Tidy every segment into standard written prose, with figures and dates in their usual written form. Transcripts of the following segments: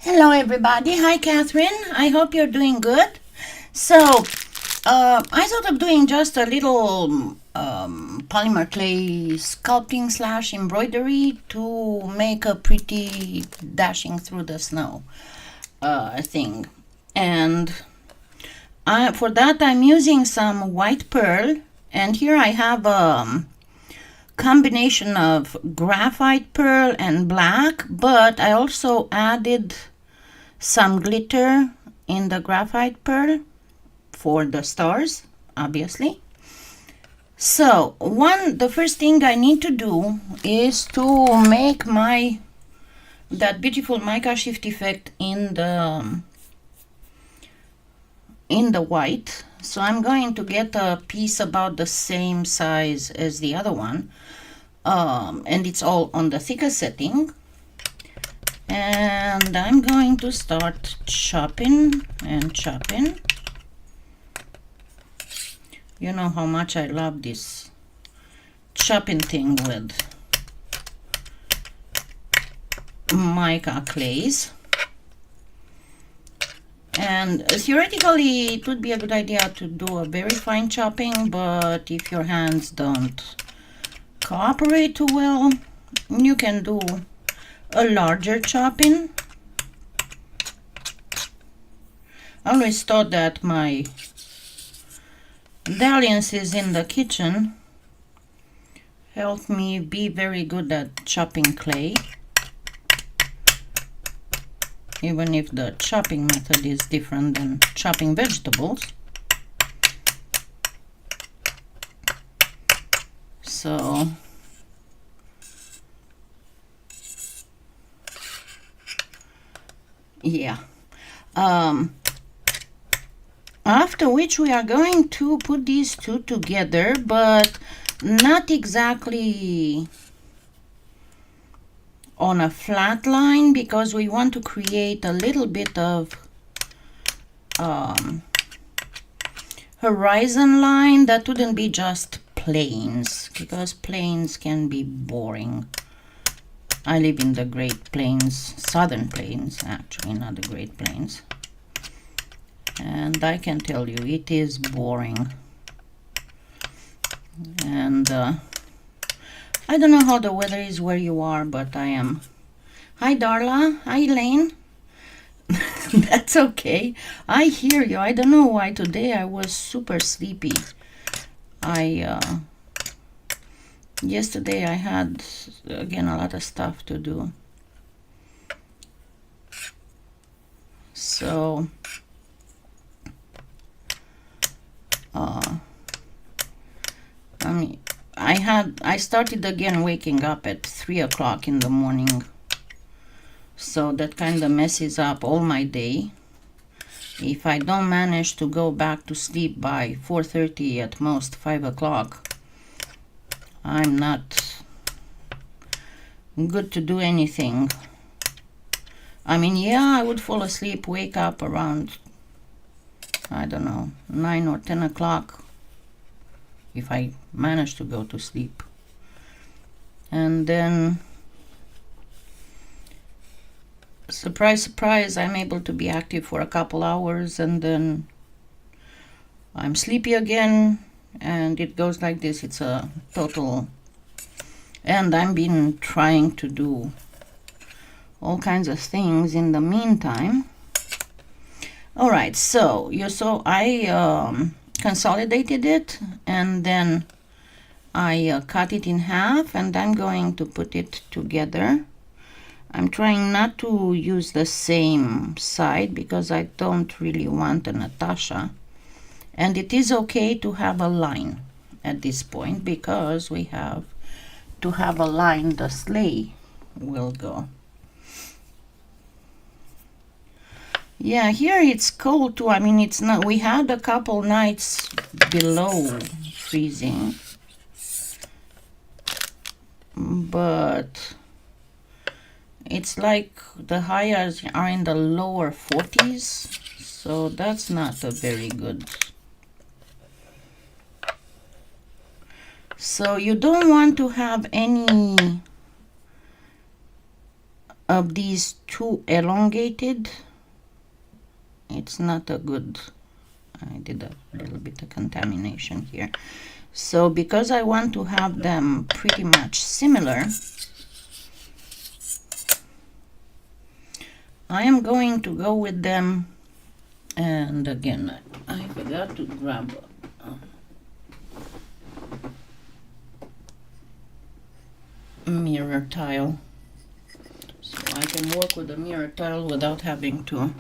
Hello, everybody. Hi, Catherine. I hope you're doing good. So, I thought of doing just a little polymer clay sculpting slash embroidery to make a pretty dashing through the snow thing. And for that, I'm using some white pearl. And here I have a combination of graphite pearl and black, but I also added some glitter in the graphite pearl for the stars, obviously. So the first thing I need to do is to make that beautiful mica shift effect in the white. So I'm going to get a piece about the same size as the other one, and it's all on the thicker setting. And I'm going to start chopping and chopping. You know how much I love this chopping thing with mica clays. And theoretically, it would be a good idea to do a very fine chopping, but if your hands don't cooperate too well, you can do a larger chopping. I always thought that my dalliances in the kitchen helped me be very good at chopping clay, even if the chopping method is different than chopping vegetables. So yeah. After which we are going to put these two together, but not exactly on a flat line, because we want to create a little bit of horizon line that wouldn't be just plains, because plains can be boring. I live in the Great Plains, Southern Plains, actually, not the Great Plains. And I can tell you, it is boring. And I don't know how the weather is where you are, but I am. Hi, Darla. Hi, Elaine. That's okay. I hear you. I don't know why today I was super sleepy. Yesterday I had, again, a lot of stuff to do. So I started again waking up at 3 o'clock in the morning, so that kind of messes up all my day. If I don't manage to go back to sleep by 4:30, at most 5 o'clock, I'm not good to do anything. I mean, yeah, I would fall asleep, wake up around, I don't know, 9 or 10 o'clock if I manage to go to sleep. And then, surprise, surprise, I'm able to be active for a couple hours, and then I'm sleepy again, and it goes like this. It's a total... And I've been trying to do all kinds of things in the meantime. All right, so you saw I consolidated it, and then I cut it in half, and I'm going to put it together. I'm trying not to use the same side because I don't really want a Natasha. And it is okay to have a line at this point, because we have to have a line the sleigh will go. Yeah, here it's cold too. I mean, it's not, we had a couple nights below freezing, but it's like the highs are in the lower 40s, so that's not a very good. So you don't want to have any of these too elongated, it's not a good, I did a little bit of contamination here. So because I want to have them pretty much similar, I am going to go with them. And again, I forgot to grab a mirror tile, so I can work with a mirror tile without having to.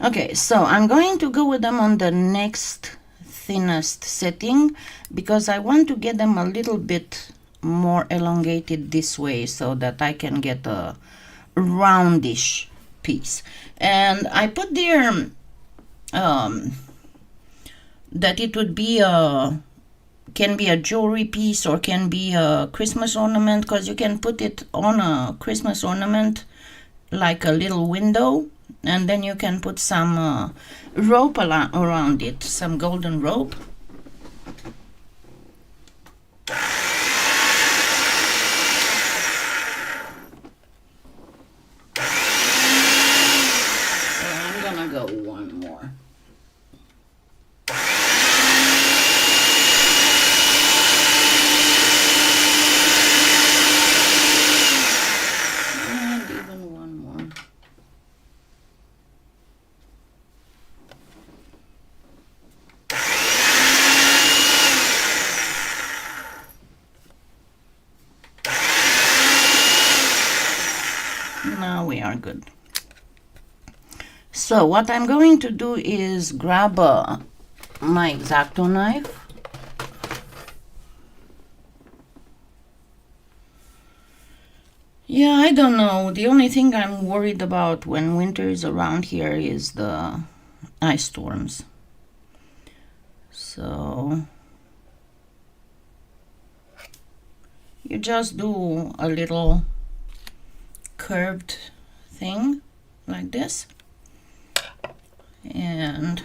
Okay, so I'm going to go with them on the next thinnest setting because I want to get them a little bit more elongated this way so that I can get a roundish piece. And I put there that it would be can be a jewelry piece or can be a Christmas ornament, because you can put it on a Christmas ornament like a little window, and then you can put some rope around it, some golden rope. So I'm gonna go one more. Now we are good. So what I'm going to do is grab my X-Acto knife. Yeah, I don't know. The only thing I'm worried about when winter is around here is the ice storms. So you just do a little curved thing like this, and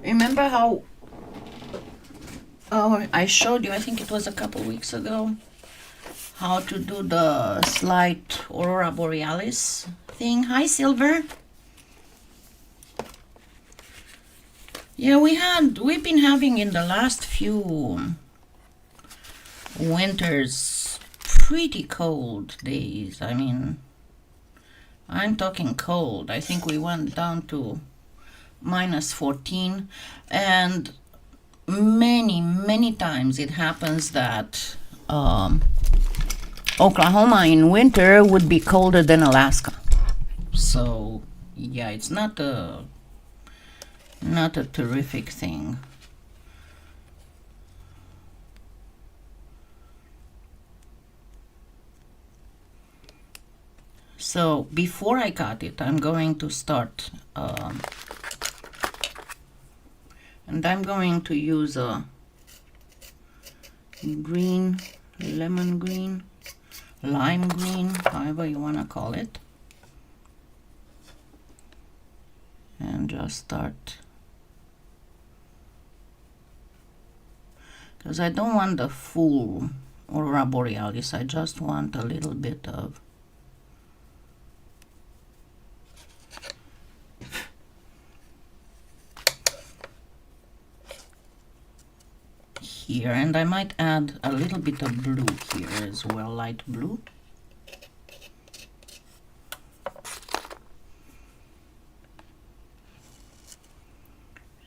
remember how I showed you, I think it was a couple weeks ago, how to do the slight aurora borealis thing. Hi Silver. Yeah, we've been having in the last few winters pretty cold days. I mean, I'm talking cold. I think we went down to -14, and many times it happens that Oklahoma in winter would be colder than Alaska. So yeah, it's not a terrific thing. So before I cut it, I'm going to start, and I'm going to use a green, lemon green, lime green, however you want to call it, and just start, because I don't want the full aurora borealis, I just want a little bit of here, and I might add a little bit of blue here as well, light blue.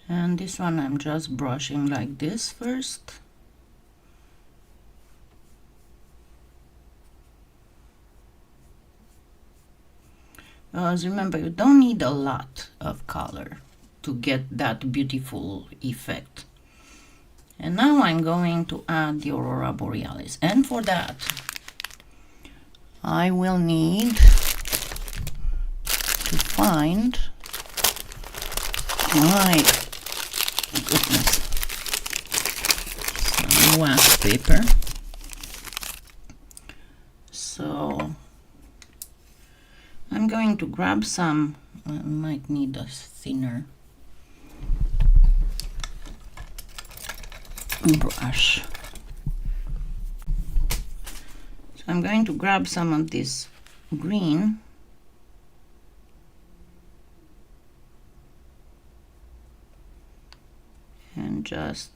And this one I'm just brushing like this first. Because remember, you don't need a lot of color to get that beautiful effect. And now I'm going to add the aurora borealis, and for that I will need to find my goodness some wax paper. So I'm going to grab some, I might need a thinner brush. So I'm going to grab some of this green. And just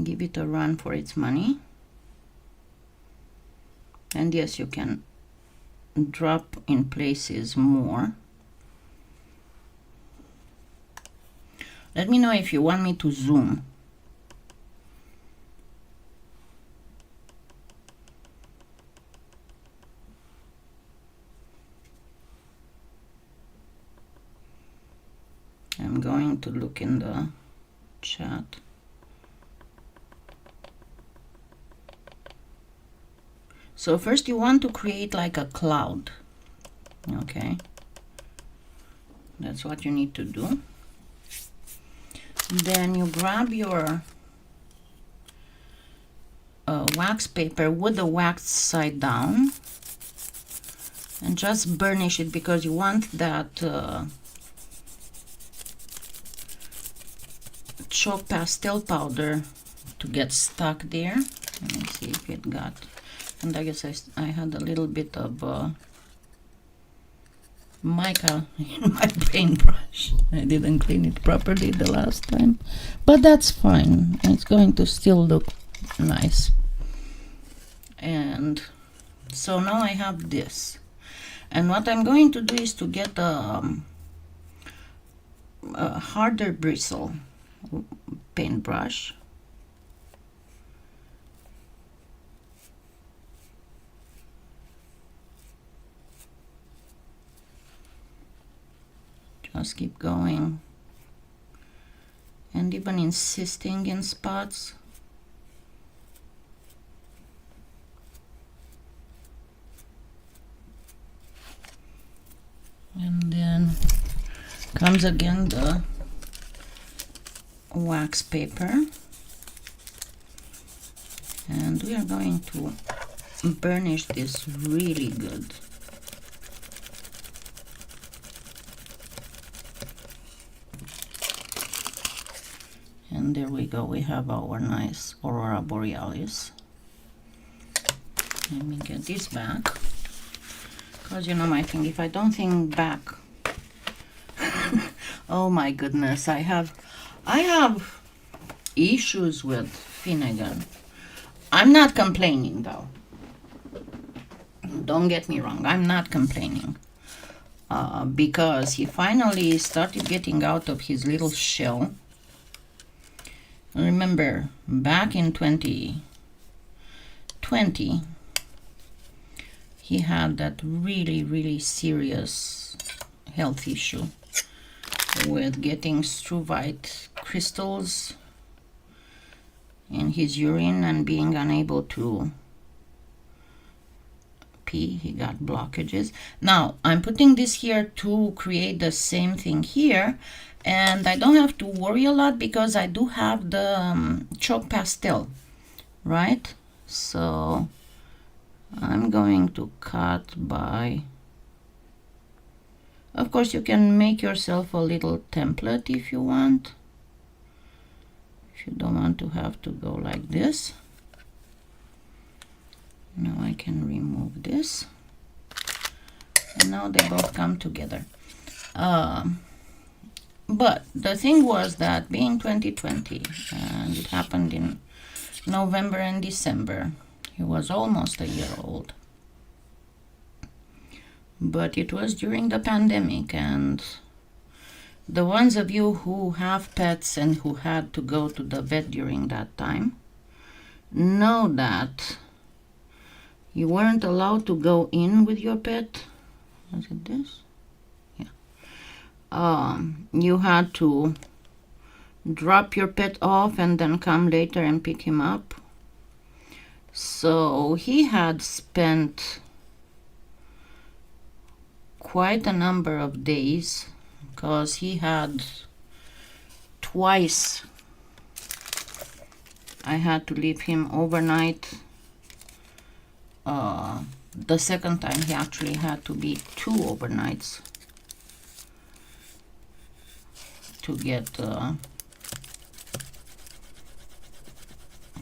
give it a run for its money. And yes, you can drop in places more. Let me know if you want me to zoom. I'm going to look in the chat. So first you want to create like a cloud. Okay. That's what you need to do. Then you grab your wax paper with the wax side down and just burnish it, because you want that chalk pastel powder to get stuck there. Let me see if it got, and I guess I had a little bit of mica in my paintbrush. I didn't clean it properly the last time, but that's fine. It's going to still look nice. And so now I have this, and what I'm going to do is to get a harder bristle paintbrush. Just keep going and even insisting in spots. And then comes again the wax paper, and we are going to burnish this really good. And there we go, we have our nice Aurora Borealis. Let me get this back, because you know my thing, if I don't think back, oh my goodness, I have issues with Finnegan. I'm not complaining though. Don't get me wrong, I'm not complaining. Because he finally started getting out of his little shell. Remember, back in 2020, he had that really serious health issue with getting struvite crystals in his urine and being unable to pee. He got blockages. Now I'm putting this here to create the same thing here, and I don't have to worry a lot because I do have the chalk pastel, right? So I'm going to cut by, of course you can make yourself a little template if you want, if you don't want to have to go like this. Now I can remove this, and now they both come together. But the thing was that being 2020, and it happened in November and December, he was almost a year old. But it was during the pandemic, and the ones of you who have pets and who had to go to the vet during that time know that you weren't allowed to go in with your pet. Was it this? You had to drop your pet off and then come later and pick him up. So he had spent quite a number of days, because he had twice I had to leave him overnight. The second time he actually had to be 2 overnights to get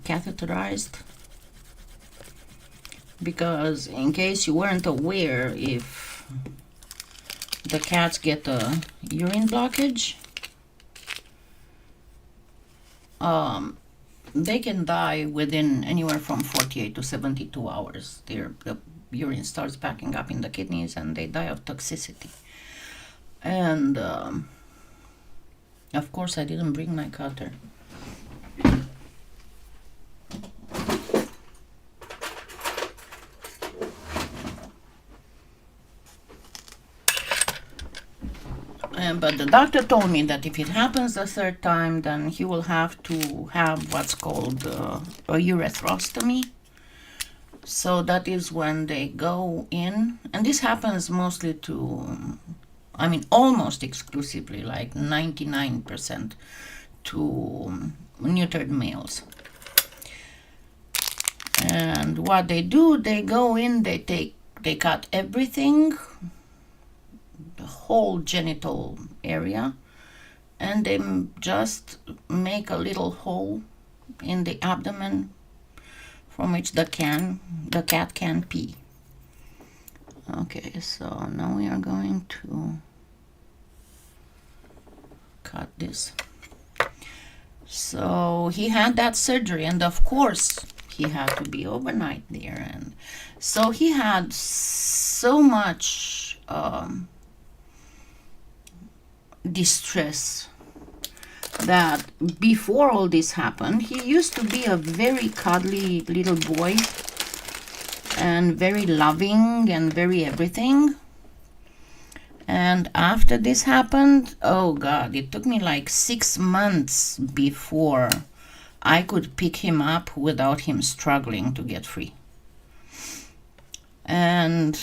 catheterized. because in case you weren't aware, if the cats get a urine blockage, they can die within anywhere from 48 to 72 hours. The urine starts backing up in the kidneys and they die of toxicity. And of course I didn't bring my cutter. But the doctor told me that if it happens the third time, then he will have to have what's called a urethrostomy. So that is when they go in, and this happens mostly to, I mean, almost exclusively, like 99% to neutered males. And what they do, they go in, they cut everything, the whole genital area, and they just make a little hole in the abdomen from which the cat can pee. Okay, so now we are going to cut this. So he had that surgery, and of course he had to be overnight there, and so he had so much distress that before all this happened, he used to be a very cuddly little boy and very loving and very everything. And after this happened, oh God, it took me like 6 months before I could pick him up without him struggling to get free. And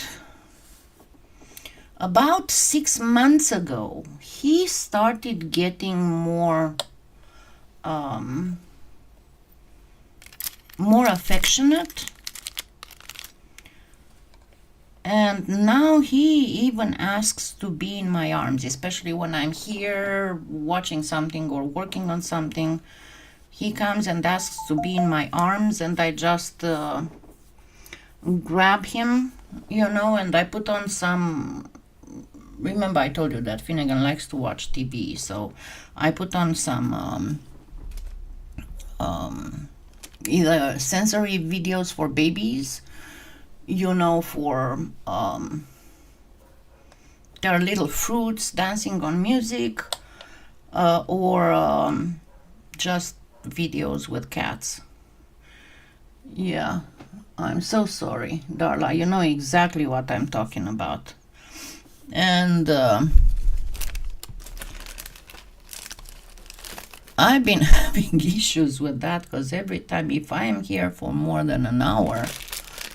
about 6 months ago, he started getting more affectionate, and now he even asks to be in my arms, especially when I'm here watching something or working on something. He comes and asks to be in my arms, and I just grab him, and I put on some. Remember, I told you that Finnegan likes to watch TV, so I put on some either sensory videos for babies, for there are little fruits dancing on music, or just videos with cats. Yeah, I'm so sorry, Darla. You know exactly what I'm talking about. And I've been having issues with that, because every time, if I am here for more than an hour,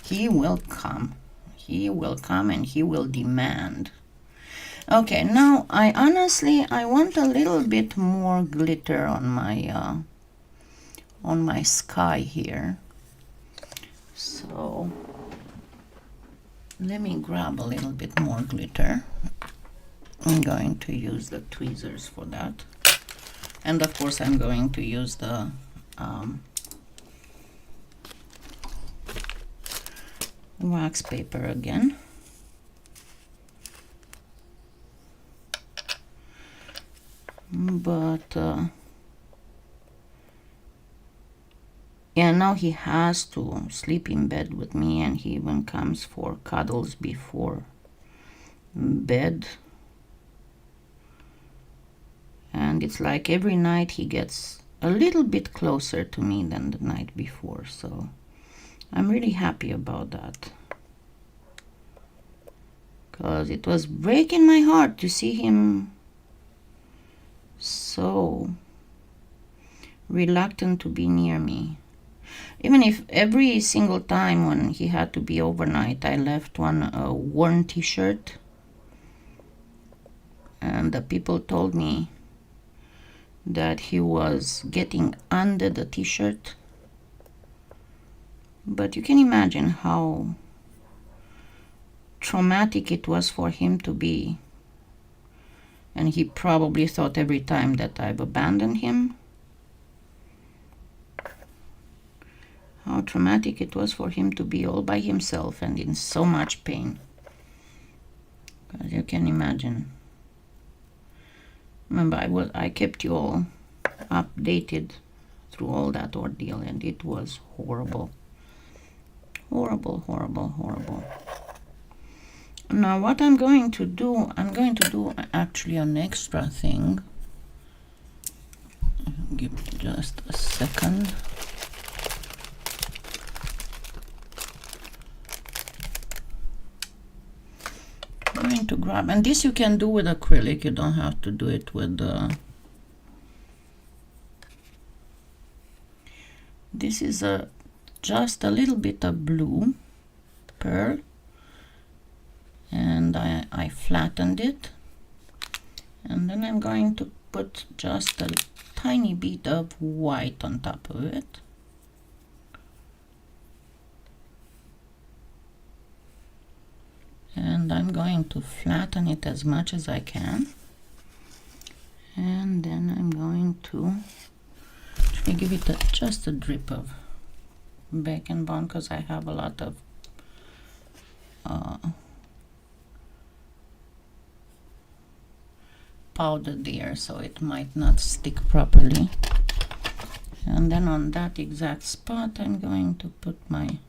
he will come. He will come and he will demand. Okay, now I want a little bit more glitter on my sky here. So let me grab a little bit more glitter. I'm going to use the tweezers for that. And of course I'm going to use the wax paper again. But yeah, now he has to sleep in bed with me, and he even comes for cuddles before bed. And it's like every night he gets a little bit closer to me than the night before, so I'm really happy about that, because it was breaking my heart to see him so reluctant to be near me. Even if every single time when he had to be overnight, I left a worn t-shirt, and the people told me that he was getting under the t-shirt. But you can imagine how traumatic it was for him to be. And he probably thought every time that I've abandoned him. how traumatic it was for him to be all by himself and in so much pain. As you can imagine. Remember, I kept you all updated through all that ordeal, and it was horrible. Horrible, horrible, horrible. Now what I'm going to do actually an extra thing. Give me just a second. I'm going to grab, and this you can do with acrylic, you don't have to do it with this is just a little bit of blue pearl, and I flattened it, and then I'm going to put just a tiny bit of white on top of it. And I'm going to flatten it as much as I can, and then I'm going to give it just a drip of Bacon Bond, because I have a lot of powder there, so it might not stick properly. And then on that exact spot I'm going to put my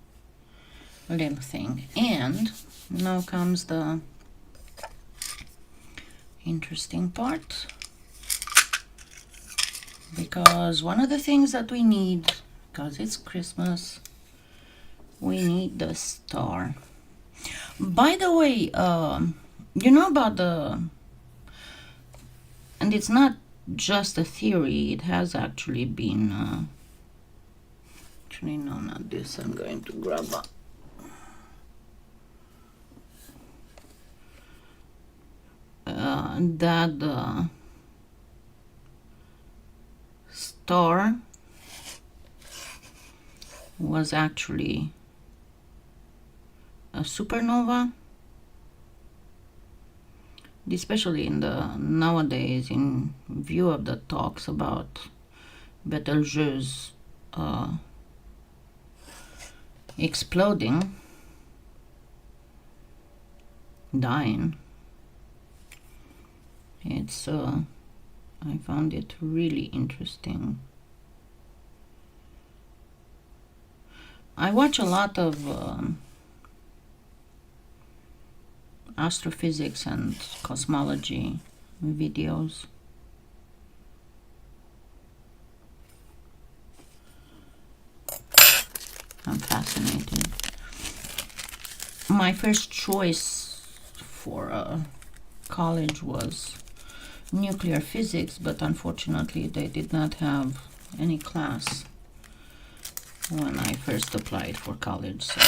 little thing. And now comes the interesting part, because one of the things that we need, because it's Christmas, we need the star. By the way, you know about and it's not just a theory, it has actually been actually no, not this. I'm going to grab a that the star was actually a supernova, especially in the nowadays, in view of the talks about Betelgeuse exploding, dying. It's I found it really interesting. I watch a lot of astrophysics and cosmology videos. I'm fascinated. My first choice for college was nuclear physics, but unfortunately they did not have any class when I first applied for college, so,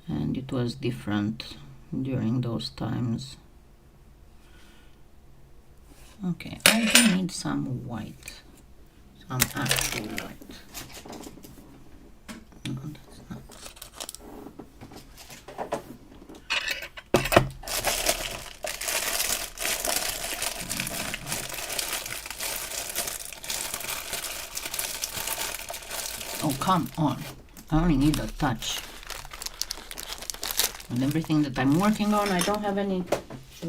and it was different during those times. Okay, I do need some white, some actual white. No, that's not. Oh, come on. I only need a touch. And everything that I'm working on, I don't have any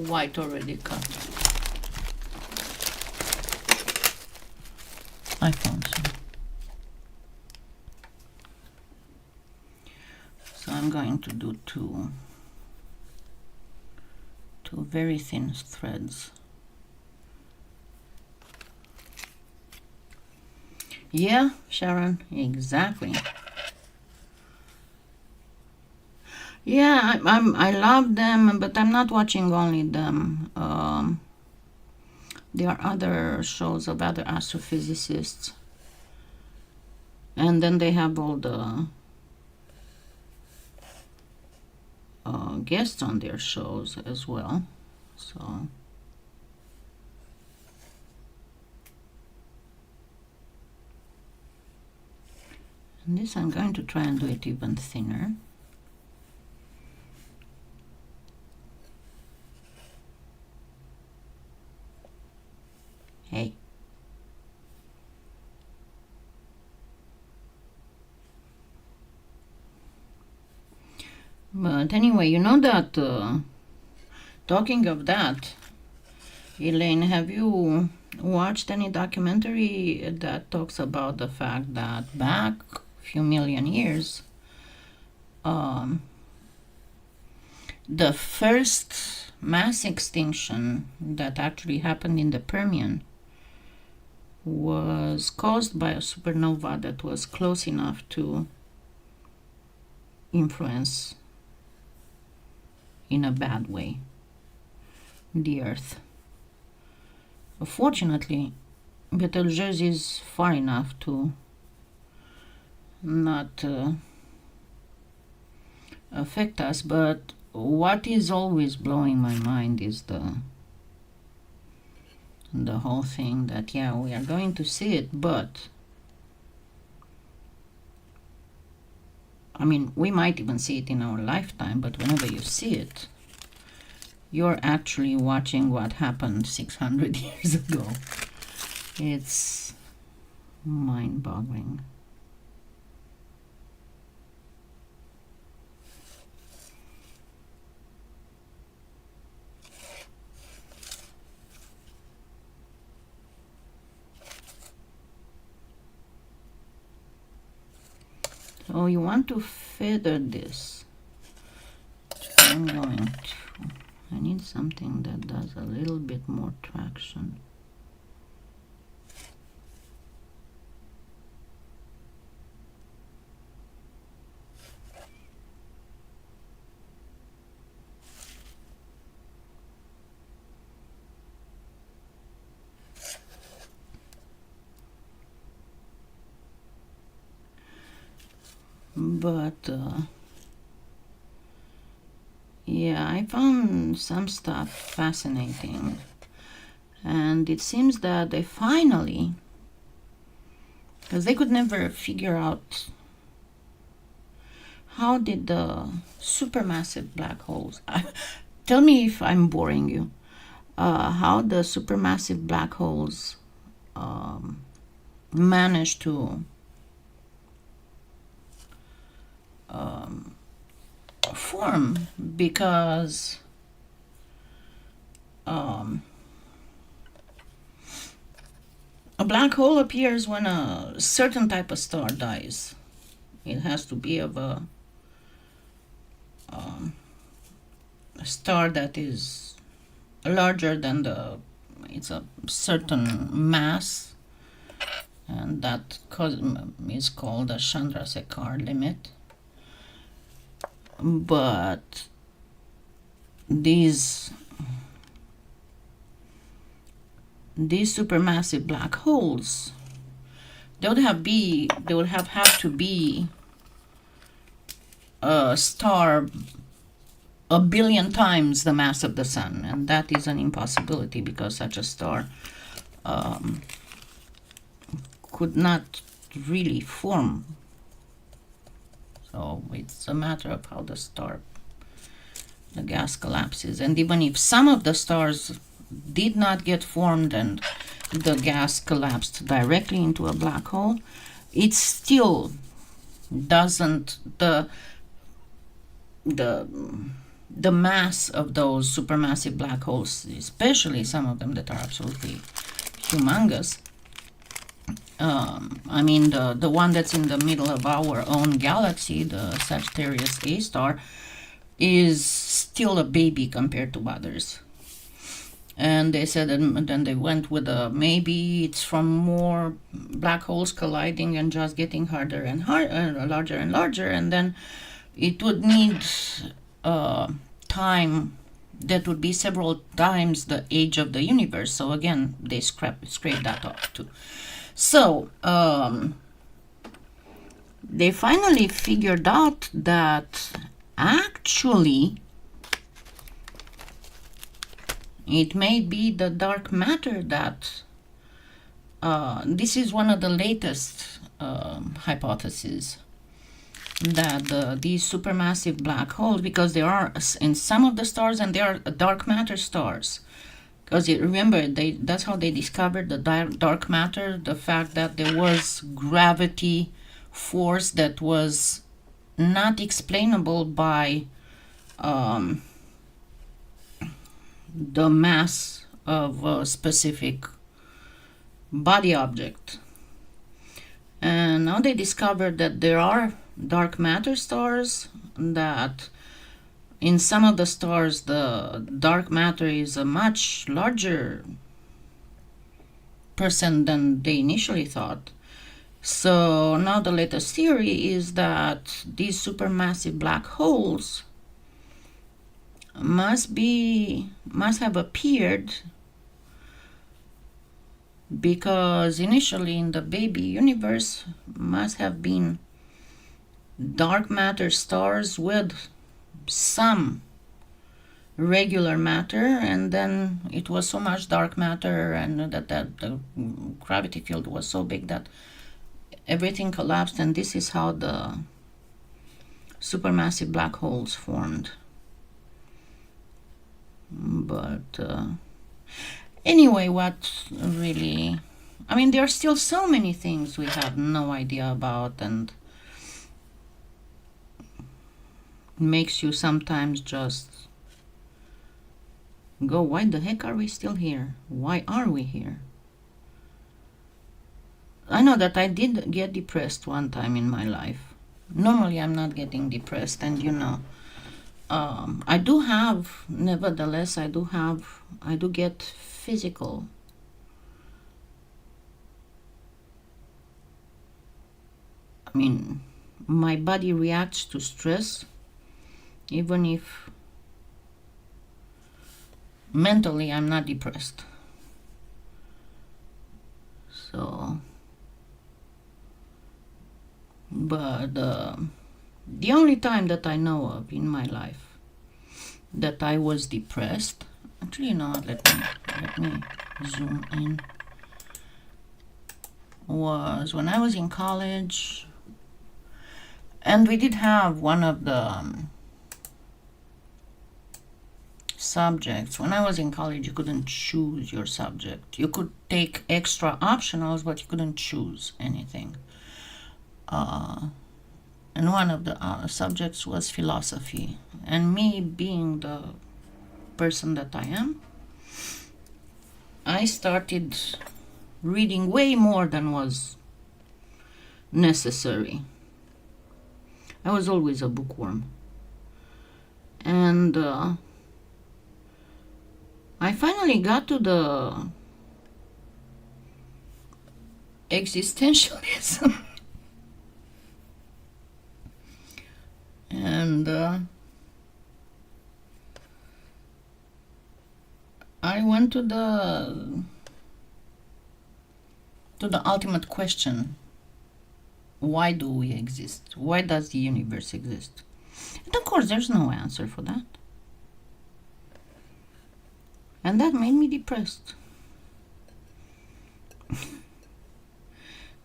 white already cut. I found some. So I'm going to do two very thin threads. Yeah, Sharon, exactly. Yeah, I love them, but I'm not watching only them. There are other shows of other astrophysicists, and then they have all the guests on their shows as well. So. And this I'm going to try and do it even thinner. Hey. But anyway, you know that, talking of that, Elaine, have you watched any documentary that talks about the fact that back a few million years, um, the first mass extinction that actually happened in the Permian was caused by a supernova that was close enough to influence in a bad way the Earth. Fortunately, Betelgeuse is far enough to not affect us, but what is always blowing my mind is the whole thing that, yeah, we are going to see it, but I mean, we might even see it in our lifetime, but whenever you see it, you're actually watching what happened 600 years ago. It's mind-boggling. So you want to feather this. I'm going to. I need something that does a little bit more traction. But yeah, I found some stuff fascinating, and it seems that they finally, because they could never figure out how did the supermassive black holes, tell me if I'm boring you, how the supermassive black holes managed to form, because a black hole appears when a certain type of star dies. It has to be of a star that is larger than it's a certain mass, and that is called the Chandrasekhar limit. But these supermassive black holes, they would have had to be a star a billion times the mass of the sun, and that is an impossibility because such a star could not really form. So it's a matter of how the gas collapses. And even if some of the stars did not get formed and the gas collapsed directly into a black hole, it still doesn't, the mass of those supermassive black holes, especially some of them that are absolutely humongous, I mean, the one that's in the middle of our own galaxy, the Sagittarius A star, is still a baby compared to others. And they said, and then they went with maybe it's from more black holes colliding and just getting harder and harder, larger and larger, and then it would need time that would be several times the age of the universe. So again, they scrape that off too. So they finally figured out that actually it may be the dark matter that this is one of the latest hypotheses, that these supermassive black holes, because there are in some of the stars, and they are dark matter stars. Because remember, that's how they discovered the dark matter, the fact that there was gravity force that was not explainable by um, the mass of a specific body object. And now they discovered that there are dark matter stars, that in some of the stars the dark matter is a much larger percent than they initially thought. So now the latest theory is that these supermassive black holes must have appeared because initially in the baby universe must have been dark matter stars with some regular matter, and then it was so much dark matter and that the gravity field was so big that everything collapsed, and this is how the supermassive black holes formed. But anyway, what really, I mean, there are still so many things we have no idea about, and makes you sometimes just go, why the heck are we still here? Why are we here? I know that I did get depressed one time in my life. Normally I'm not getting depressed, and you know, I do have, nevertheless, I do get physical. I mean, my body reacts to stress, even if mentally I'm not depressed. So, but the only time that I know of in my life that I was depressed, actually, you know what, let me zoom in, was when I was in college, and we did have one of the subjects. When I was in college, you couldn't choose your subject. You could take extra optionals, but you couldn't choose anything. And one of the subjects was philosophy. And me being the person that I am, I started reading way more than was necessary. I was always a bookworm. And I finally got to the existentialism. And I went to the ultimate question: why do we exist? Why does the universe exist? And of course, there's no answer for that. And that made me depressed.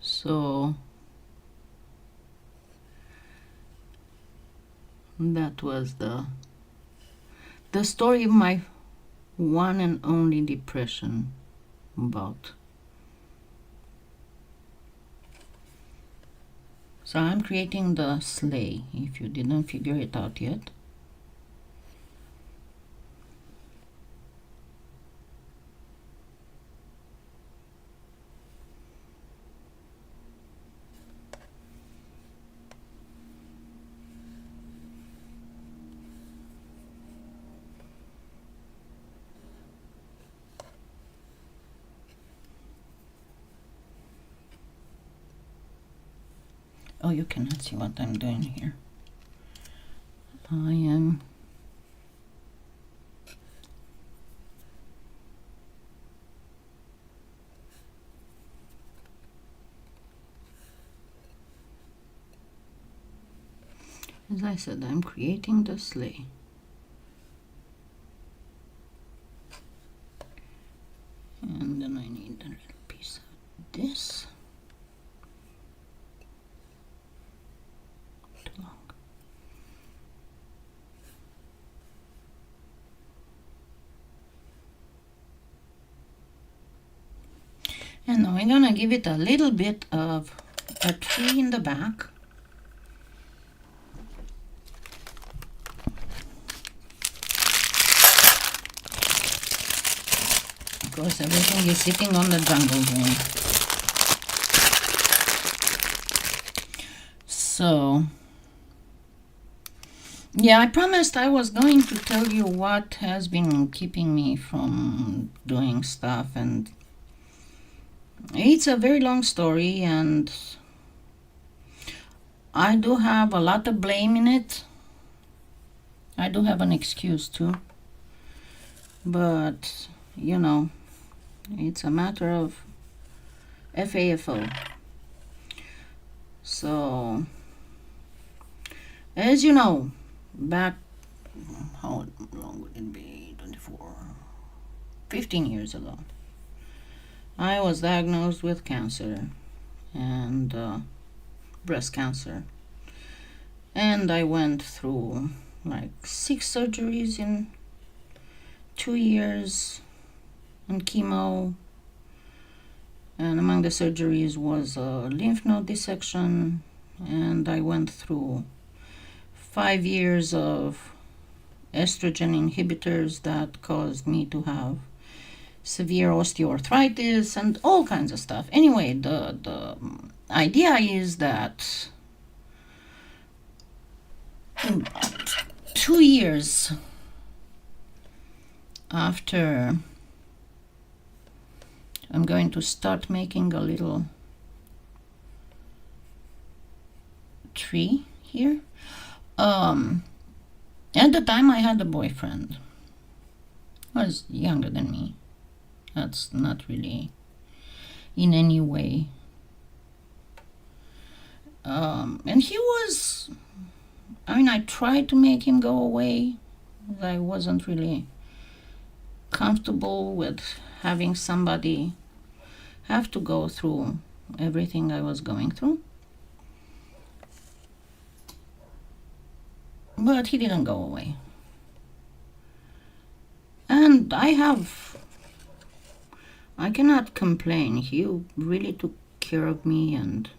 So that was the story of my one and only depression bout. So I'm creating the sleigh, if you didn't figure it out yet. Oh, you cannot see what I'm doing here. I am as I said, I'm creating the sleigh. And then I need a little piece of this. Too long. And now I'm gonna give it a little bit of a tree in the back. course, everything is sitting on the jungle gym. So, yeah, I promised I was going to tell you what has been keeping me from doing stuff, and it's a very long story, and I do have a lot of blame in it. I do have an excuse too. But, you know, it's a matter of FAFO. So, as you know, back, how long would it be? 24, 15 years ago, I was diagnosed with cancer, and breast cancer. And I went through like 6 surgeries in 2 years, and chemo. And among the surgeries was a lymph node dissection, and I went through 5 years of estrogen inhibitors that caused me to have severe osteoarthritis and all kinds of stuff. Anyway, the idea is that 2 years after I'm going to start making a little tree here. At the time I had a boyfriend. He was younger than me. That's not really in any way. And he was, I tried to make him go away. I wasn't really comfortable with having somebody have to go through everything I was going through. But he didn't go away. And I cannot complain. He really took care of me and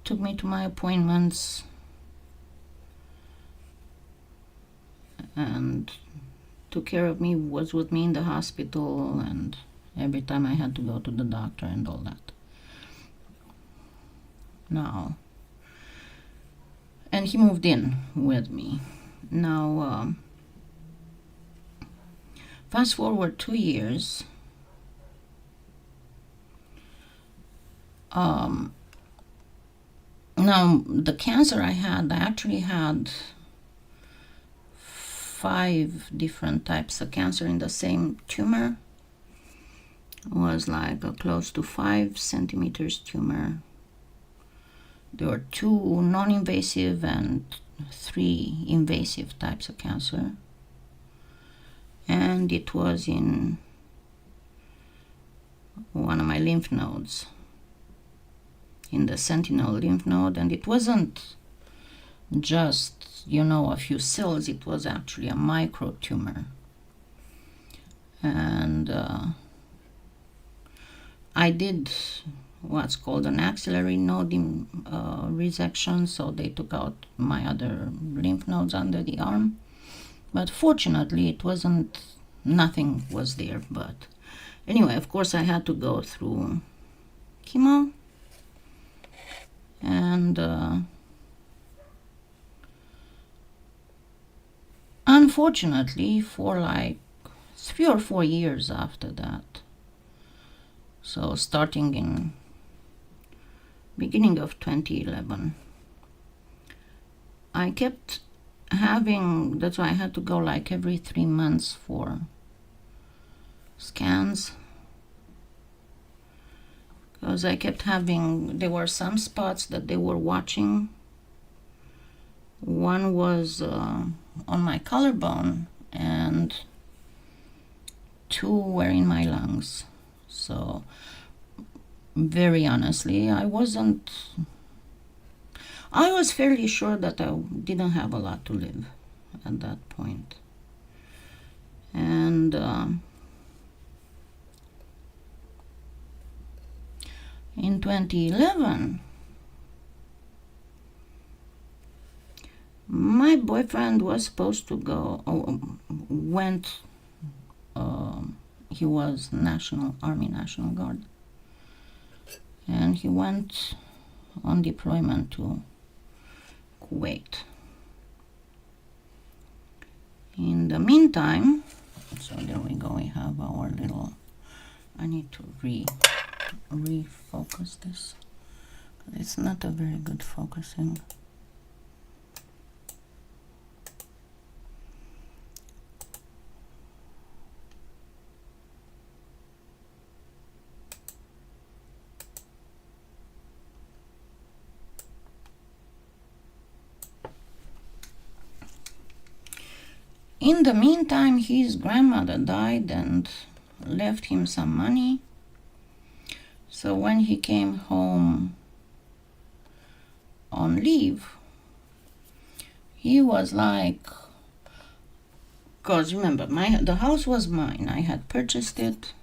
took me to my appointments and took care of me, was with me in the hospital, and every time I had to go to the doctor and all that. Now, and he moved in with me. Now, fast forward 2 years. Now, the cancer I actually had 5 different types of cancer in the same tumor. It was like a close to 5 centimeters tumor. There were 2 non-invasive and 3 invasive types of cancer. And it was in one of my lymph nodes, in the sentinel lymph node, and it wasn't just, a few cells. It was actually a micro tumor. And I did what's called an axillary node resection, so they took out my other lymph nodes under the arm. But fortunately, nothing was there. But anyway, of course, I had to go through chemo. And unfortunately, for like 3 or 4 years after that, so starting in beginning of 2011, I kept having, that's why I had to go like every 3 months for scans, because I kept having, there were some spots that they were watching. One was on my collarbone, and 2 were in my lungs. So very honestly, I was fairly sure that I didn't have a lot to live at that point. And in 2011, my boyfriend was supposed to went he was National Guard, and he went on deployment to Kuwait. In the meantime, so there we go, we have our little, I need to refocus this. It's not a very good focusing. In the meantime, his grandmother died and left him some money. So when he came home on leave, he was like, because remember, the house was mine. I had purchased it.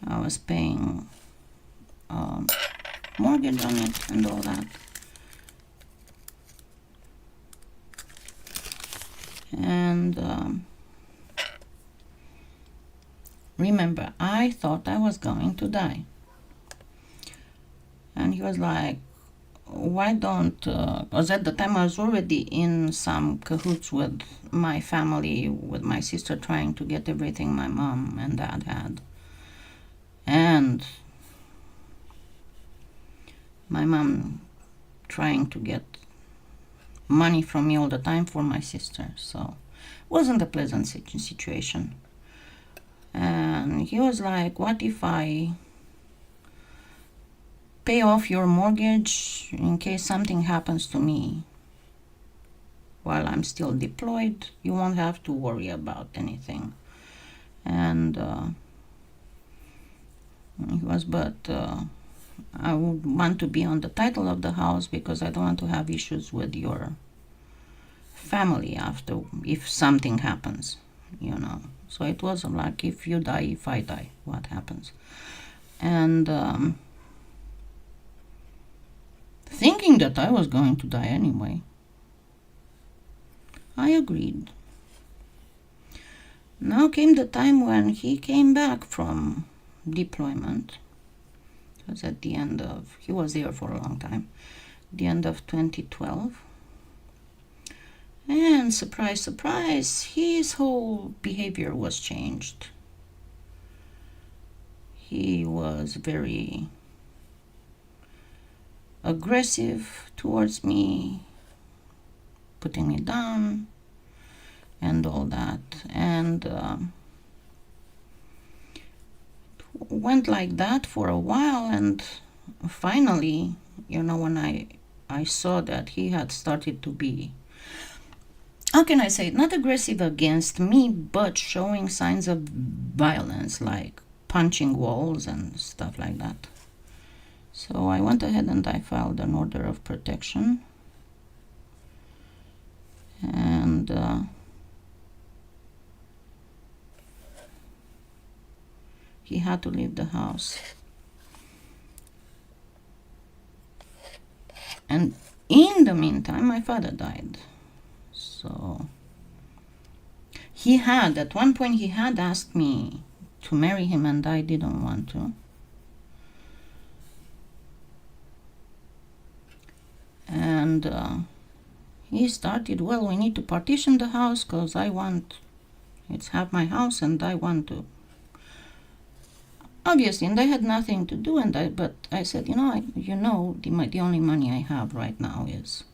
I was paying mortgage on it and all that. And remember, I thought I was going to die. And he was like, why don't, because at the time I was already in some cahoots with my family, with my sister, trying to get everything my mom and dad had. And my mom trying to get money from me all the time for my sister. So it wasn't a pleasant situation. And he was like, what if I pay off your mortgage in case something happens to me while I'm still deployed? You won't have to worry about anything. And he was, but I would want to be on the title of the house because I don't want to have issues with your family after, if something happens, you know. So it wasn't like, if you die, if I die, what happens? And thinking that I was going to die anyway, I agreed. Now came the time when he came back from deployment. It was at the end of, he was there for a long time, the end of 2012. And surprise, surprise, his whole behavior was changed. He was very aggressive towards me, putting me down and all that. And went like that for a while, and finally, you know, when I saw that he had started to be, how can I say it, not aggressive against me, but showing signs of violence, like punching walls and stuff like that. So I went ahead and I filed an order of protection. And he had to leave the house. And in the meantime, my father died. So he had, at one point, he had asked me to marry him, and I didn't want to. And he started, well, we need to partition the house because it's half my house and I want to. Obviously, and I had nothing to do, but I said, the only money I have right now is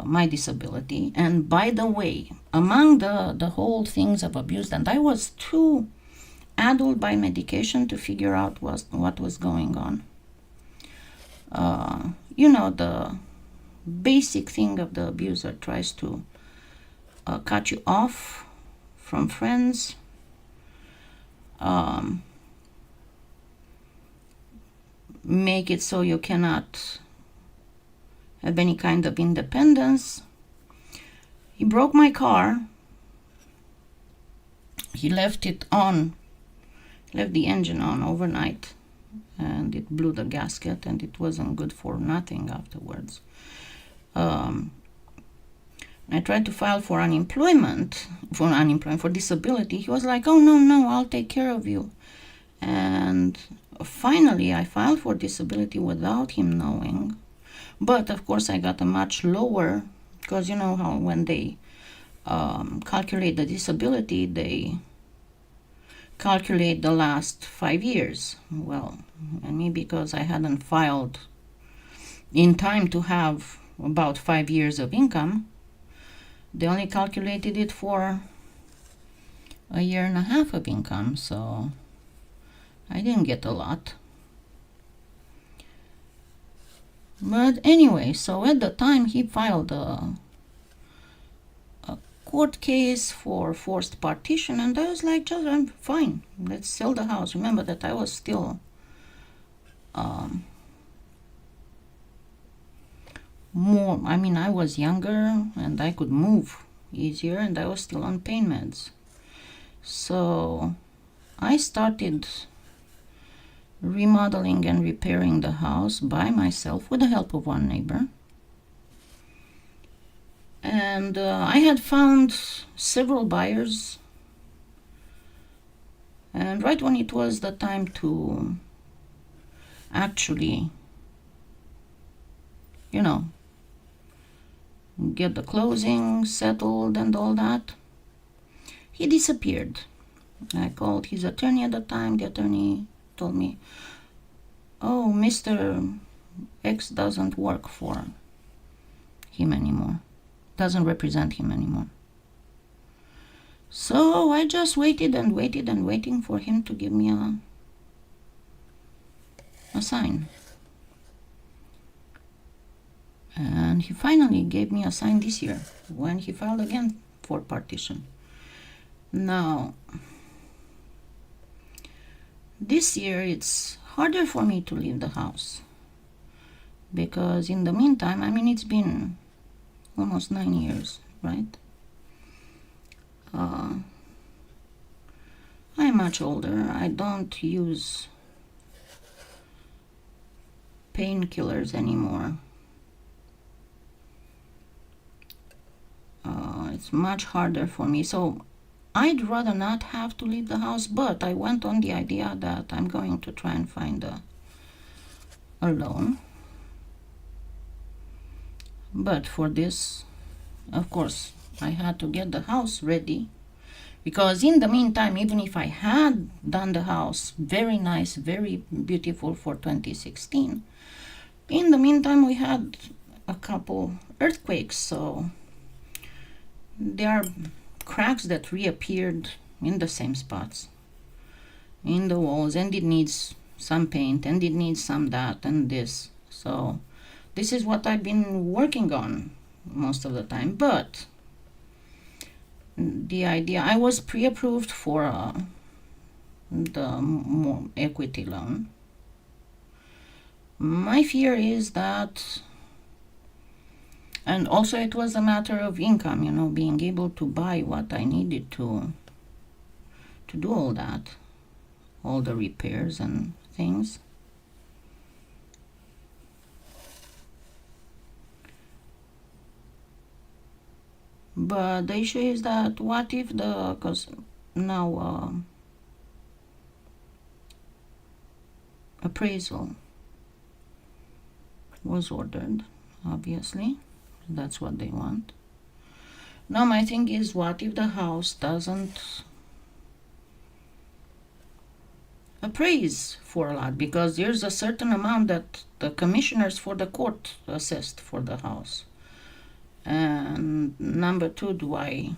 my disability. And by the way, among the whole things of abuse, and I was too addled by medication to figure out what was going on. The basic thing of the abuser tries to cut you off from friends, make it so you cannot have any kind of independence. He broke my car. He left the engine on overnight, and it blew the gasket, and it wasn't good for nothing afterwards. I tried to file for for disability. He was like, oh, no, I'll take care of you. And finally, I filed for disability without him knowing. But of course, I got a much lower, because you know how when they calculate the disability, they calculate the last 5 years. Well, and me, because I hadn't filed in time to have about 5 years of income, they only calculated it for a year and a half of income, so I didn't get a lot. But anyway, so at the time he filed a court case for forced partition, and I was like, just, I'm fine, let's sell the house. Remember that I was still I was younger and I could move easier, and I was still on pain meds. So I started remodeling and repairing the house by myself with the help of one neighbor. And I had found several buyers, and right when it was the time to actually, get the closing settled and all that, he disappeared. I called his attorney at the time. The attorney told me, oh, Mr. X doesn't work for him anymore, doesn't represent him anymore. So I just waited and waited and waiting for him to give me a sign. And he finally gave me a sign this year when he filed again for partition. Now, this year it's harder for me to leave the house, because in the meantime, it's been almost 9 years, right? I'm much older. I don't use painkillers anymore. It's much harder for me. So I'd rather not have to leave the house, but I went on the idea that I'm going to try and find a loan. But for this, of course, I had to get the house ready, because in the meantime, even if I had done the house very nice, very beautiful for 2016, in the meantime we had a couple earthquakes, so there are cracks that reappeared in the same spots in the walls, and it needs some paint, and it needs some that and this. So this is what I've been working on most of the time. But the idea, I was pre-approved for the equity loan. My fear is that, and also it was a matter of income, being able to buy what I needed to do all that, all the repairs and things. But the issue is that what if because now appraisal was ordered, obviously. That's what they want. Now my thing is, what if the house doesn't appraise for a lot? Because there's a certain amount that the commissioners for the court assessed for the house. And number two, do I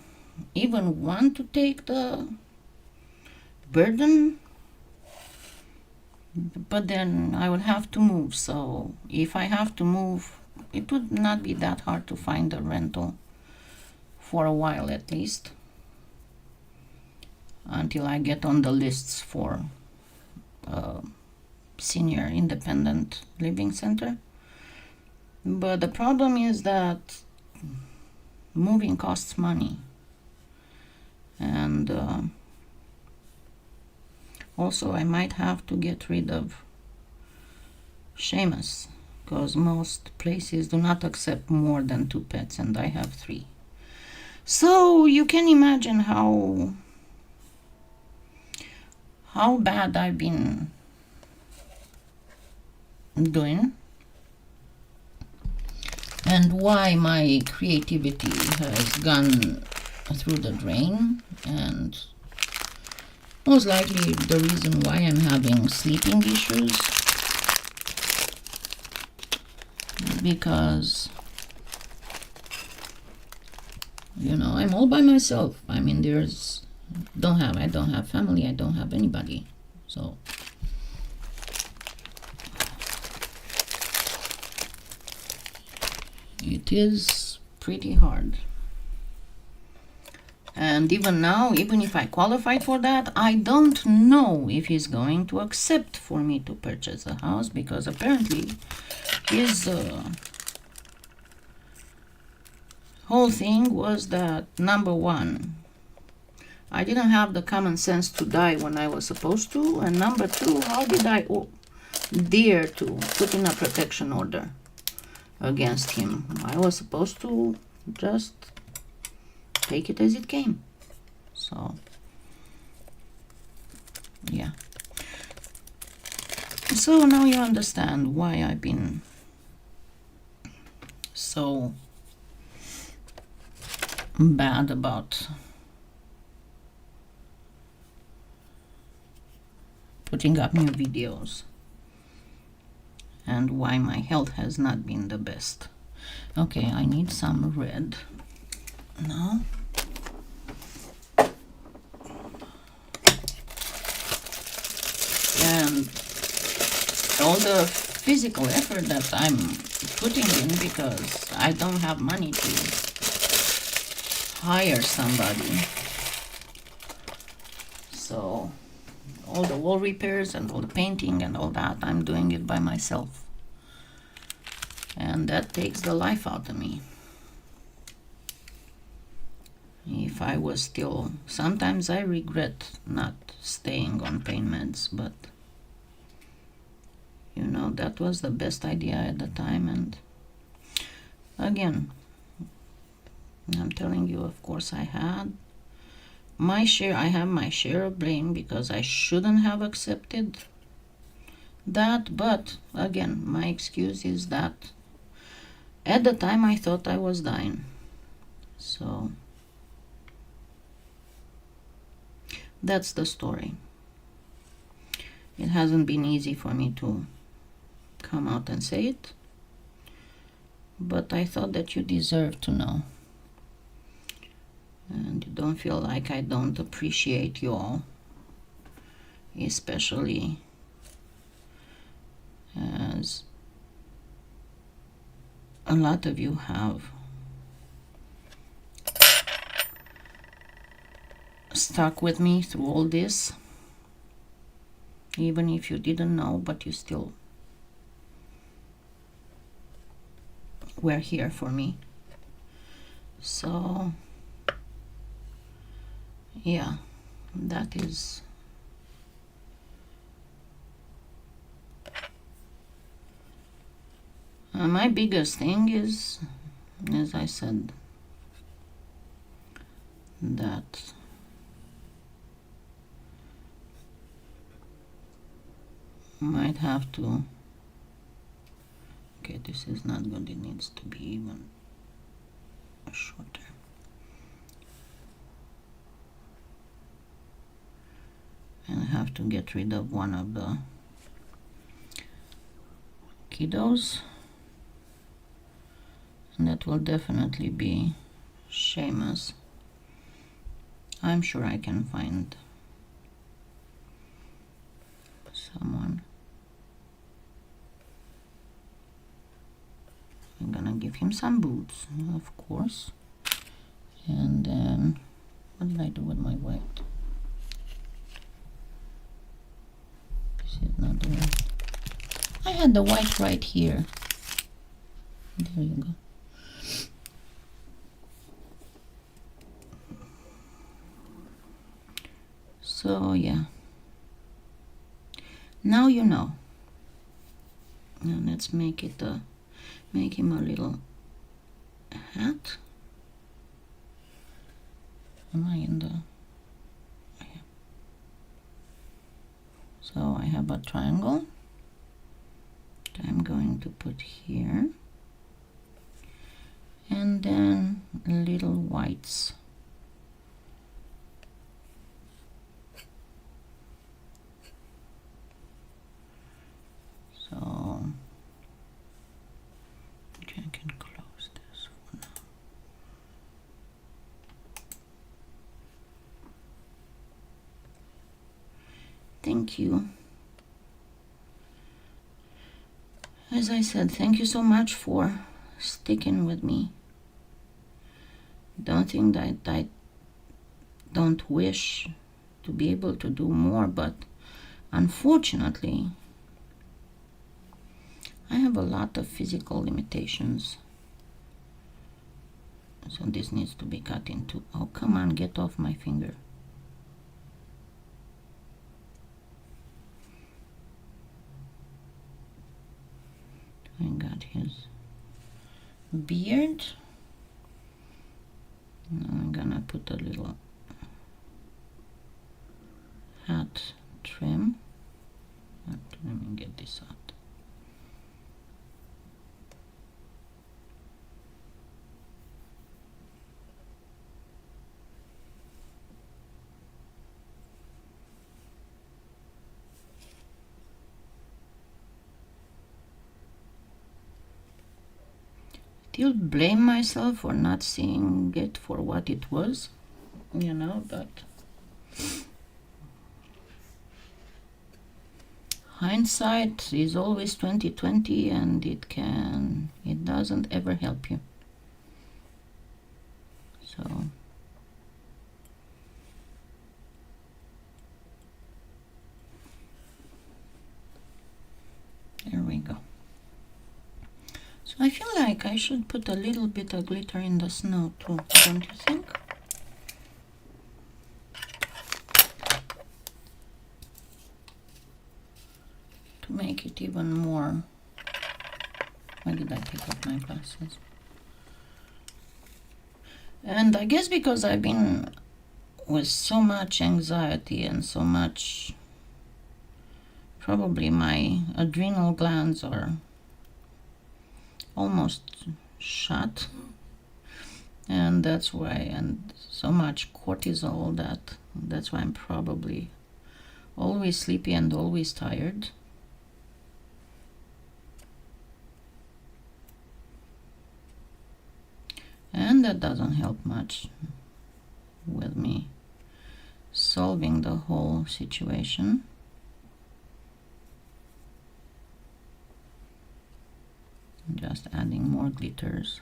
even want to take the burden? But then I will have to move. So if I have to move, it would not be that hard to find a rental for a while, at least, until I get on the lists for senior independent living center. But the problem is that moving costs money, and also I might have to get rid of Seamus, because most places do not accept more than 2 pets, and I have 3. So you can imagine how bad I've been doing, and why my creativity has gone through the drain, and most likely the reason why I'm having sleeping issues, because I'm all by myself. I mean, I don't have family, I don't have anybody, so it is pretty hard. And even now, even if I qualified for that, I don't know if he's going to accept for me to purchase a house, because apparently his whole thing was that, number one, I didn't have the common sense to die when I was supposed to, and number two, how did I dare to put in a protection order against him? I was supposed to just take it as it came. So yeah, so now you understand why I've been so bad about putting up new videos, and why my health has not been the best. Okay, I need some red now. And all the physical effort that I'm putting in, because I don't have money to hire somebody. So all the wall repairs and all the painting and all that, I'm doing it by myself. And that takes the life out of me. If I was still, sometimes I regret not staying on pain meds, but that was the best idea at the time. And again, I'm telling you, of course I had my share, I have my share of blame, because I shouldn't have accepted that. But again, my excuse is that at the time I thought I was dying. So that's the story. It hasn't been easy for me to come out and say it, but I thought that you deserve to know, and you don't feel like I don't appreciate you all, especially as a lot of you have stuck with me through all this, even if you didn't know, but you still were here for me. So yeah, that is my biggest thing is, as I said, that might have to, okay, this is not good, it needs to be even shorter. And I have to get rid of one of the kiddos, and that will definitely be Seamus. I'm sure I can find someone. I'm gonna give him some boots, of course. And then, what did I do with my white? This is not the white. I had the white right here. There you go. So yeah, now you know. Now let's make him a little hat. Am I in the... So I have a triangle that I'm going to put here, and then little whites. So okay, I can close this for now. Thank you. As I said, thank you so much for sticking with me. Don't think that I don't wish to be able to do more, but unfortunately, I have a lot of physical limitations. So this needs to be cut into... Oh, come on, get off my finger. I got his beard. Now I'm gonna put a little hat trim. Let me get this out. Still blame myself for not seeing it for what it was, you know, but hindsight is always 20/20, and it doesn't ever help you. So there we go. So I feel like I should put a little bit of glitter in the snow too, don't you think? To make it even more... Why did I take off my glasses? And I guess because I've been with so much anxiety and so much... Probably my adrenal glands are almost shut, and that's why, and so much cortisol, that's why I'm probably always sleepy and always tired. And that doesn't help much with me solving the whole situation. Just adding more glitters.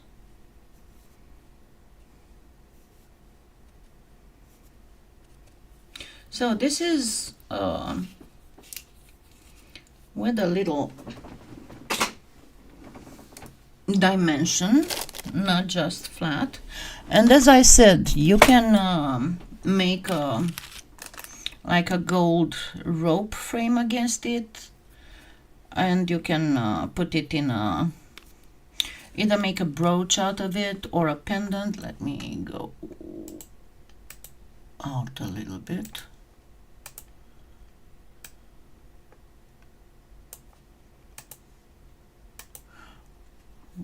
So this is with a little dimension, not just flat. And as I said, you can make like a gold rope frame against it, and you can put it in a... Either make a brooch out of it or a pendant. Let me go out a little bit.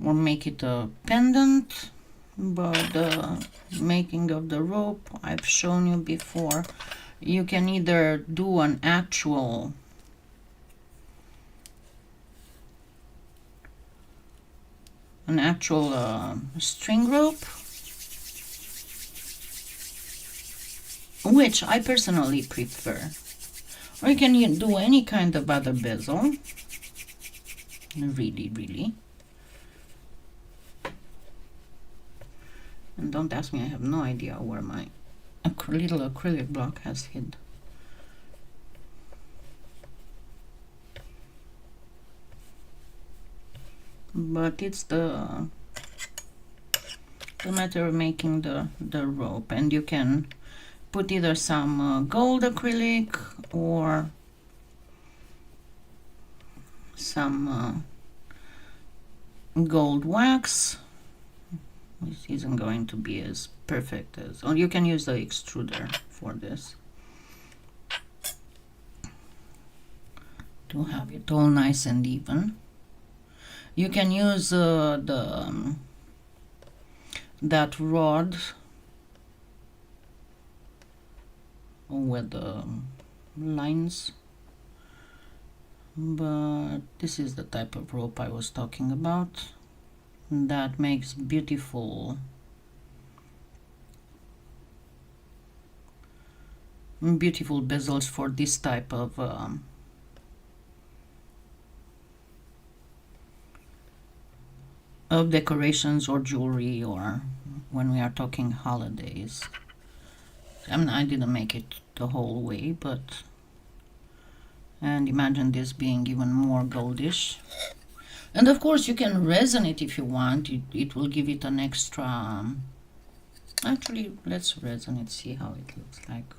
Or make it a pendant, but the making of the rope I've shown you before. You can either do an actual string rope, which I personally prefer, or you can do any kind of other bezel, really. And don't ask me, I have no idea where my little acrylic block has hid. But it's the matter of making the rope, and you can put either some gold acrylic or some gold wax. This isn't going to be as perfect as, or you can use the extruder for this to have it all nice and even. You can use that rod with the lines, but this is the type of rope I was talking about that makes beautiful bezels for this type of decorations or jewelry, or when we are talking holidays. I mean, I didn't make it the whole way, but, and imagine this being even more goldish. And of course you can resin it if you want. It will give it an extra, actually let's resin it, see how it looks like,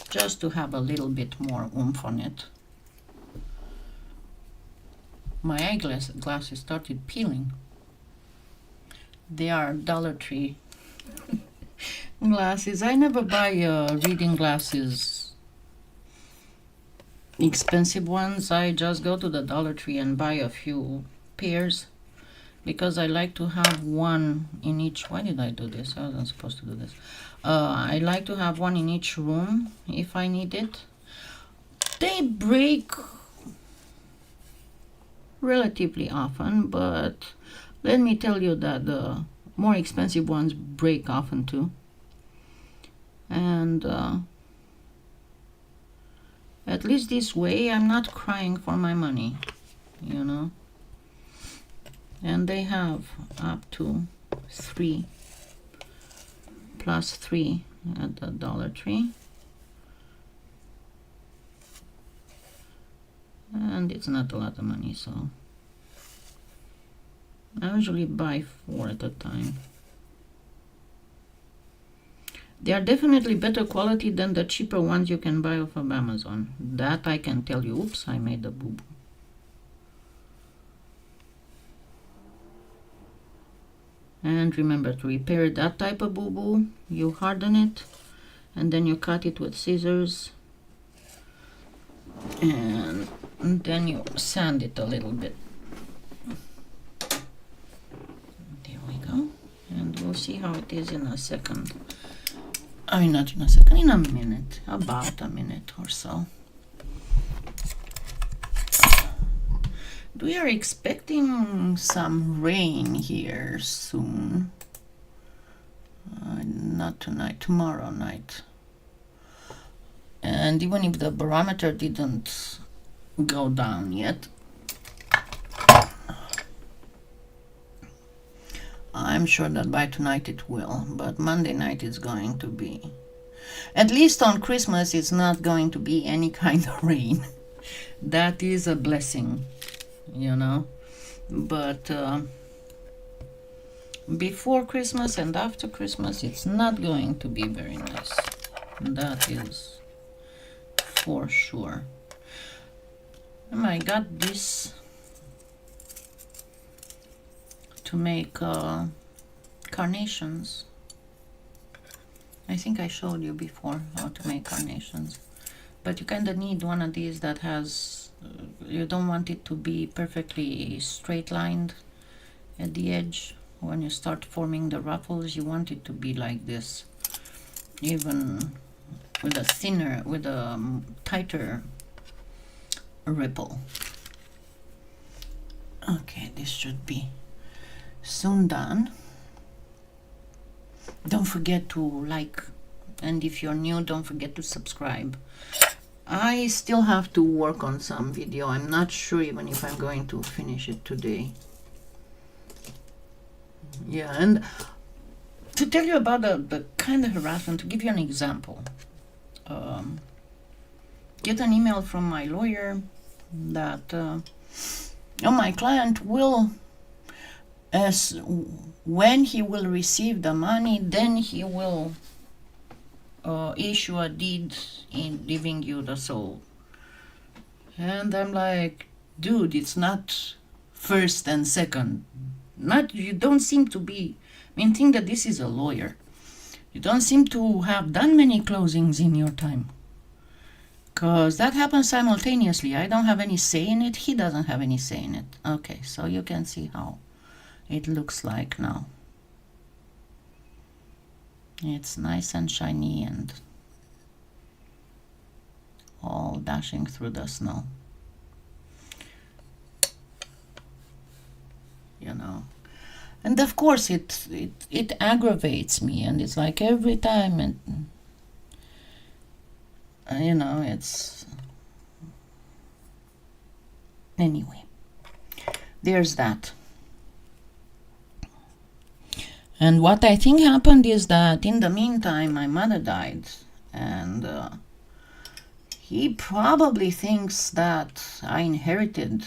just to have a little bit more oomph on it. My eyeglasses started peeling. They are Dollar Tree glasses. I never buy reading glasses, expensive ones. I just go to the Dollar Tree and buy a few pairs because I like to have one in each. Why did I do this? I wasn't supposed to do this. I like to have one in each room if I need it. They break relatively often, but let me tell you that the more expensive ones break often too. And at least this way I'm not crying for my money, you know. And they have up to 3 plus 3 at the Dollar Tree. And it's not a lot of money, so I usually buy 4 at a time. They are definitely better quality than the cheaper ones you can buy off of Amazon. That I can tell you. Oops, I made a boo-boo. And remember to repair that type of boo-boo. You harden it, and then you cut it with scissors. And then you sand it a little bit. There we go. And we'll see how it is in a second. I mean, not in a second, in a minute, about a minute or so. We are expecting some rain here soon. Not tonight, tomorrow night. And even if the barometer didn't go down yet, I'm sure that by tonight it will, but Monday night is going to be, at least on Christmas, it's not going to be any kind of rain. That is a blessing, you know. But before Christmas and after Christmas, it's not going to be very nice. That is for sure. And I got this to make carnations. I think I showed you before how to make carnations, but you kind of need one of these that has, you don't want it to be perfectly straight lined at the edge. When you start forming the ruffles, you want it to be like this, even with a thinner, with a tighter ripple. Okay, this should be soon done. Don't forget to like, and if you're new, don't forget to subscribe. I still have to work on some video. I'm not sure even if I'm going to finish it today. Yeah, and to tell you about the kind of harassment, to give you an example, get an email from my lawyer that my client will, as when he will receive the money, then he will issue a deed in leaving you the soul. And I'm like, dude, it's not first and second. Not, you don't seem to be mean, think that this is a lawyer. You don't seem to have done many closings in your time. Because that happens simultaneously. I don't have any say in it. He doesn't have any say in it. Okay, so you can see how it looks like now. It's nice and shiny and all dashing through the snow. You know. And of course it aggravates me, and it's like every time, and you know, it's anyway, there's that. And what I think happened is that in the meantime my mother died, and he probably thinks that I inherited,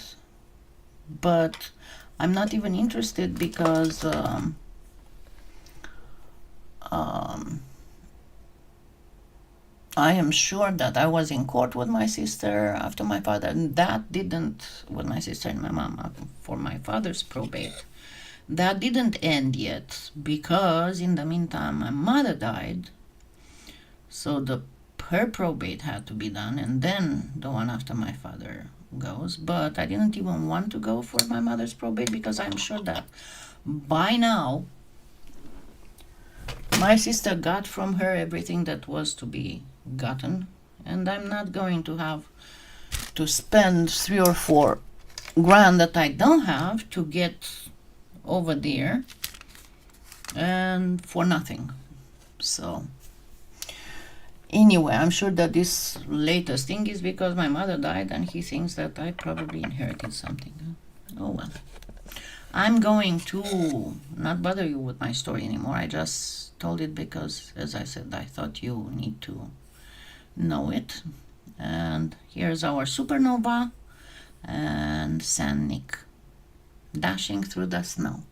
but I'm not even interested, because I am sure that I was in court with my sister after my father, and that didn't, with my sister and my mom, for my father's probate. That didn't end yet, because in the meantime my mother died, so her probate had to be done, and then the one after my father goes. But I didn't even want to go for my mother's probate, because I'm sure that by now my sister got from her everything that was to be gotten, and I'm not going to have to spend 3 or 4 grand that I don't have to get over there, and for nothing. So anyway, I'm sure that this latest thing is because my mother died, and he thinks that I probably inherited something. Oh well. I'm going to not bother you with my story anymore. I just told it because, as I said, I thought you need to know it. And here's our supernova and San Nick dashing through the snow.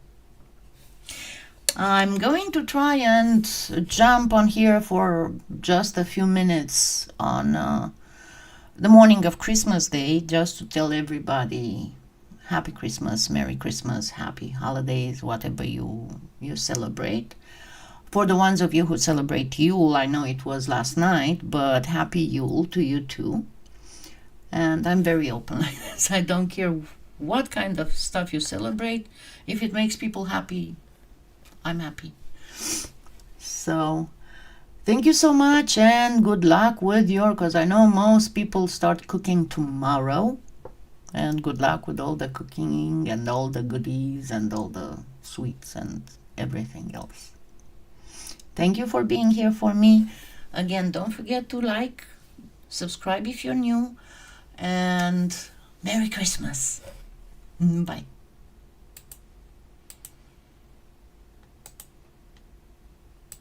I'm going to try and jump on here for just a few minutes on the morning of Christmas Day, just to tell everybody Happy Christmas, Merry Christmas, Happy Holidays, whatever you celebrate. For the ones of you who celebrate Yule, I know it was last night, but Happy Yule to you too. And I'm very open like this. I don't care what kind of stuff you celebrate. If it makes people happy, I'm happy. So thank you so much, and good luck with because I know most people start cooking tomorrow. And good luck with all the cooking and all the goodies and all the sweets and everything else. Thank you for being here for me. Again, don't forget to like, subscribe if you're new, and Merry Christmas. Bye.